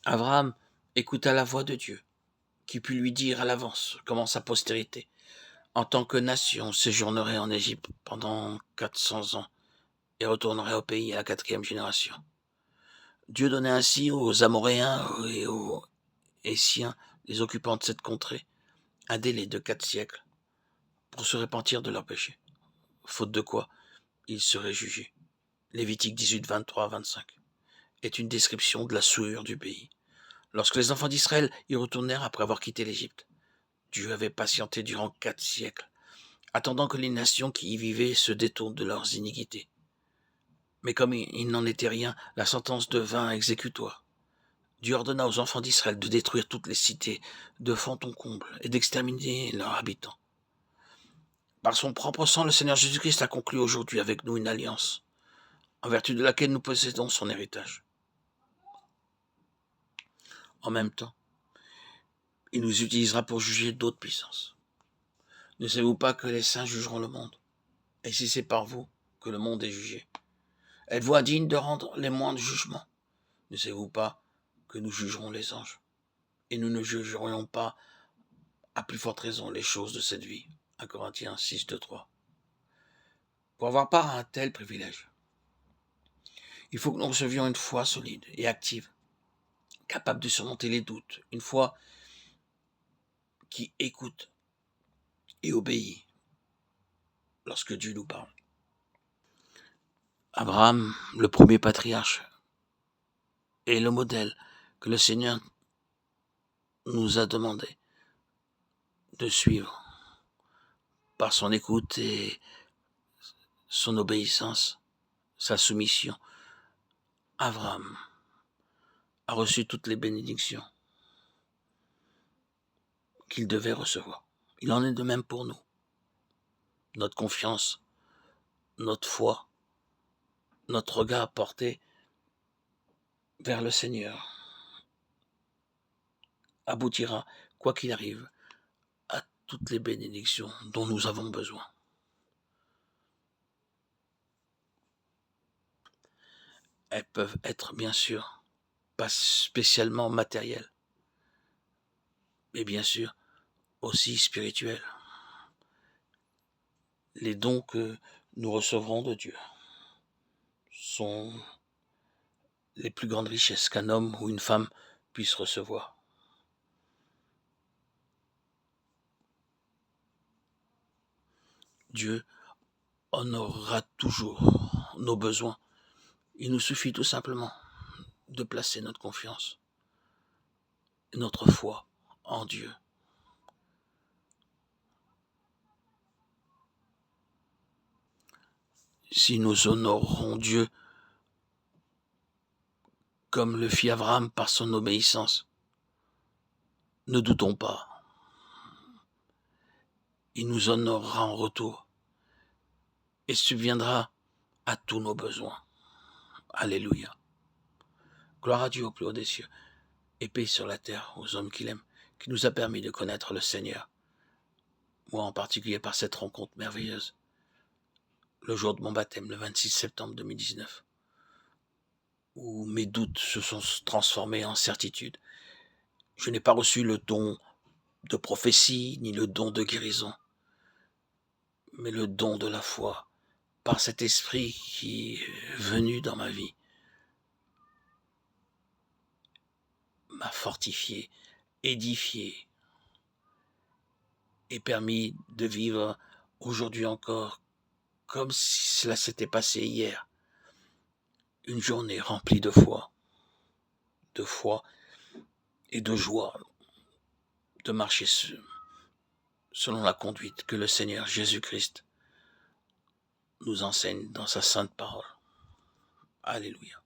Abraham écouta la voix de Dieu, qui put lui dire à l'avance comment sa postérité, en tant que nation, séjournerait en Égypte pendant 400 ans et retournerait au pays à la 4e génération. Dieu donnait ainsi aux Amoréens et aux Hessiens, les occupants de cette contrée, un délai de 4 siècles pour se repentir de leurs péchés, faute de quoi ils seraient jugés. Lévitique 18, 23, 25 est une description de la souillure du pays. Lorsque les enfants d'Israël y retournèrent après avoir quitté l'Égypte, Dieu avait patienté durant 4 siècles, attendant que les nations qui y vivaient se détournent de leurs iniquités. Mais comme il n'en était rien, la sentence devint exécutoire. Dieu ordonna aux enfants d'Israël de détruire toutes les cités de fond en comble et d'exterminer leurs habitants. Par son propre sang, le Seigneur Jésus-Christ a conclu aujourd'hui avec nous une alliance, en vertu de laquelle nous possédons son héritage. En même temps, il nous utilisera pour juger d'autres puissances. Ne savez-vous pas que les saints jugeront le monde? Et si c'est par vous que le monde est jugé, êtes-vous indigne de rendre les moindres jugements? Ne savez-vous pas que nous jugerons les anges? Et nous ne jugerions pas, à plus forte raison, les choses de cette vie. 1 Corinthiens 6, 2, 3. Pour avoir part à un tel privilège, il faut que nous recevions une foi solide et active, capable de surmonter les doutes, une foi qui écoute et obéit lorsque Dieu nous parle. Abraham, le premier patriarche, est le modèle que le Seigneur nous a demandé de suivre par son écoute et son obéissance, sa soumission. Abraham a reçu toutes les bénédictions qu'il devait recevoir. Il en est de même pour nous. Notre confiance, notre foi, notre regard porté vers le Seigneur aboutira, quoi qu'il arrive, à toutes les bénédictions dont nous avons besoin. Elles peuvent être, bien sûr, pas spécialement matérielles, mais bien sûr aussi spirituelles. Les dons que nous recevrons de Dieu sont les plus grandes richesses qu'un homme ou une femme puisse recevoir. Dieu honorera toujours nos besoins. Il nous suffit tout simplement de placer notre confiance, notre foi en Dieu. Si nous honorons Dieu comme le fit Abraham par son obéissance, ne doutons pas, il nous honorera en retour et subviendra à tous nos besoins. Alléluia. Gloire à Dieu au plus haut des cieux, et paix sur la terre aux hommes qu'il aime, qui nous a permis de connaître le Seigneur. Moi en particulier par cette rencontre merveilleuse, le jour de mon baptême, le 26 septembre 2019, où mes doutes se sont transformés en certitude. Je n'ai pas reçu le don de prophétie, ni le don de guérison, mais le don de la foi, par cet esprit qui est venu dans ma vie, m'a fortifié, édifié, et permis de vivre aujourd'hui encore comme si cela s'était passé hier. Une journée remplie de foi et de joie, de marcher selon la conduite que le Seigneur Jésus-Christ nous enseigne dans sa sainte parole. Alléluia.